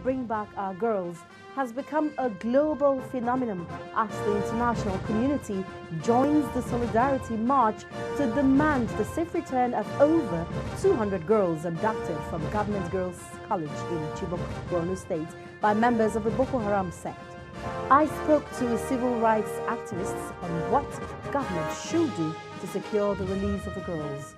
Bring Back Our Girls has become a global phenomenon as the international community joins the Solidarity March to demand the safe return of over 200 girls abducted from Government Girls College in Chibok, Borno State by members of the Boko Haram sect. I spoke to civil rights activists on what government should do to secure the release of the girls.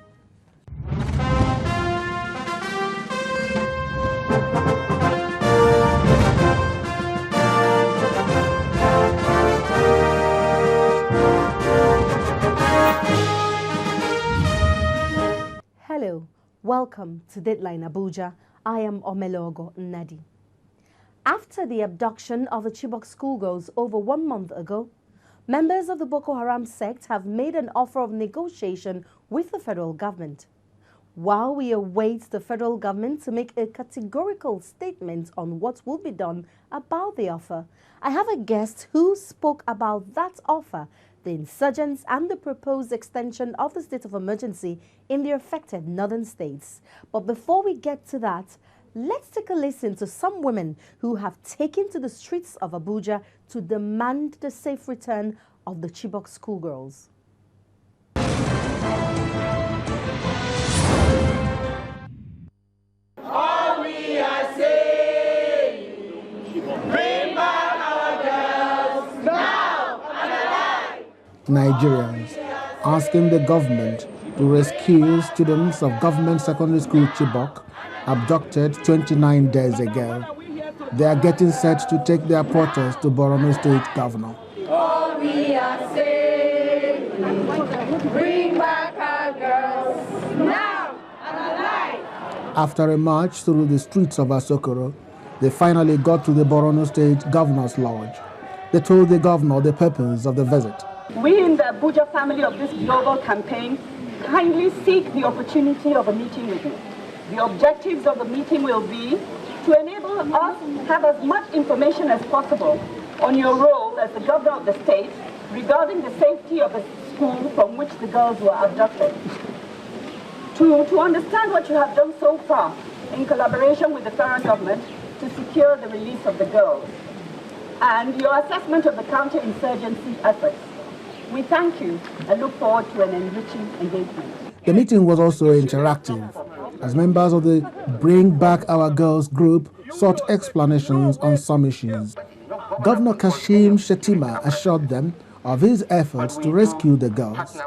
Hello, welcome to Dateline Abuja. I am Omelogo Nnadi. After the abduction of the Chibok schoolgirls over 1 month ago, members of the Boko Haram sect have made an offer of negotiation with the federal government. While we await the federal government to make a categorical statement on what will be done about the offer, I have a guest who spoke about that offer, the insurgents and the proposed extension of the state of emergency in the affected northern states. But before we get to that, let's take a listen to some women who have taken to the streets of Abuja to demand the safe return of the Chibok schoolgirls. All we are saying, bring back our girls now and alive. Nigerians asking the government to rescue students of government secondary school Chibok abducted 29 days ago. They are getting set to take their protest to Borno State Governor. All we are saying, bring back our girls now and alive. After a march through the streets of Asokoro, they finally got to the Borno State Governor's Lodge. They told the governor the purpose of the visit. We in the Abuja family of this global campaign kindly seek the opportunity of a meeting with you. The objectives of the meeting will be to enable us to have as much information as possible on your role as the governor of the state regarding the safety of the school from which the girls were abducted. To understand what you have done so far in collaboration with the federal government to secure the release of the girls and your assessment of the counter-insurgency efforts. We thank you and look forward to an enriching engagement. The meeting was also interactive, as members of the Bring Back Our Girls group sought explanations on some issues. Governor Kashim Shettima assured them of his efforts to rescue the girls.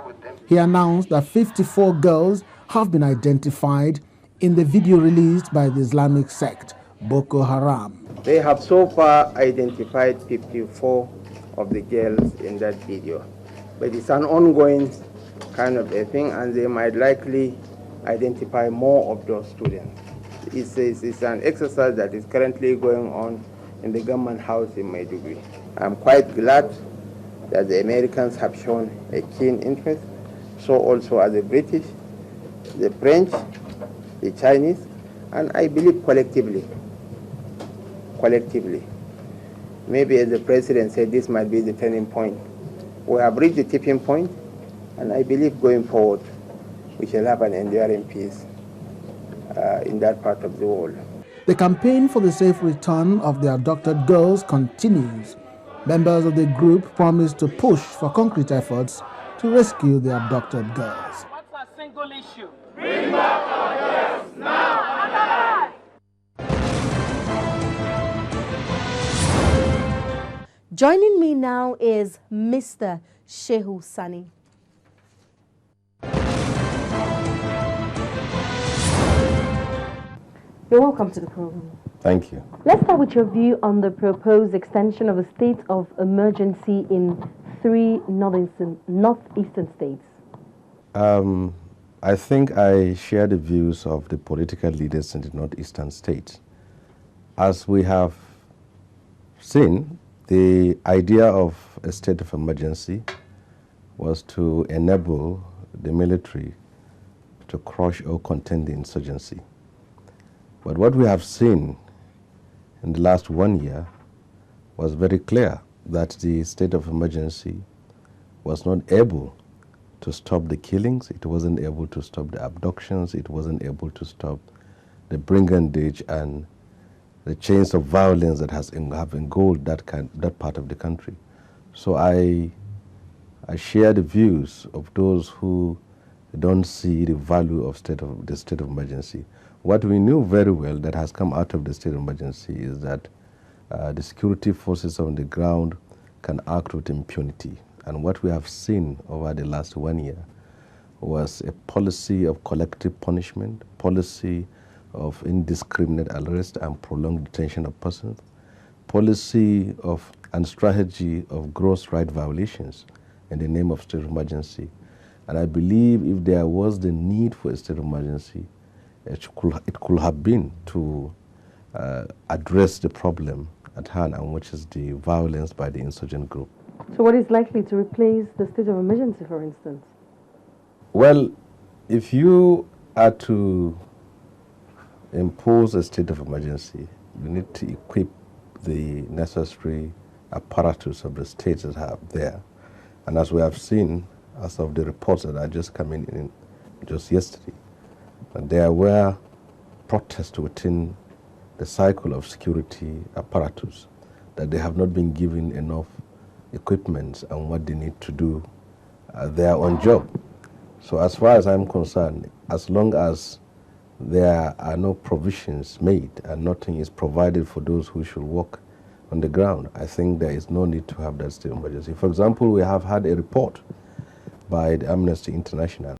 He announced that 54 girls have been identified in the video released by the Islamic sect, Boko Haram. They have so far identified 54 of the girls in that video. But it's an ongoing kind of a thing, and they might likely identify more of those students. It's an exercise that is currently going on in the government house in Maiduguri. I'm quite glad that the Americans have shown a keen interest, so also are the British, the French, the Chinese, and I believe collectively. Maybe as the president said, this might be the turning point. We have reached the tipping point, and I believe going forward, we shall have an enduring peace in that part of the world. The campaign for the safe return of the abducted girls continues. Members of the group promise to push for concrete efforts to rescue the abducted girls. What's our single issue? Bring back our girls now and alive. Joining me now is Mr. Shehu Sani. You're welcome to the program. Thank you. Let's start with your view on the proposed extension of a state of emergency in 3 northeastern states. I think I share the views of the political leaders in the northeastern states. As we have seen, the idea of a state of emergency was to enable the military to crush or contain the insurgency. But what we have seen in the last 1 year was very clear that the state of emergency was not able to stop the killings, it wasn't able to stop the abductions, it wasn't able to stop the brigandage and the chains of violence that have engulfed that part of the country. So I share the views of those who don't see the value of the state of emergency. What we knew very well that has come out of the state of emergency is that the security forces on the ground can act with impunity. And what we have seen over the last 1 year was a policy of collective punishment, policy of indiscriminate arrest and prolonged detention of persons, policy of and strategy of gross right violations in the name of state of emergency. And I believe if there was the need for a state of emergency, it could have been to address the problem at hand, and which is the violence by the insurgent group. So what is likely to replace the state of emergency, for instance? Well, if you are to impose a state of emergency, you need to equip the necessary apparatus of the states that are there. And as we have seen, as of the reports that are just coming in just yesterday, there were protests within the cycle of security apparatus, that they have not been given enough equipment and what they need to do their own job. So as far as I'm concerned, as long as there are no provisions made and nothing is provided for those who should work on the ground, I think there is no need to have that state of emergency. For example, we have had a report by the Amnesty International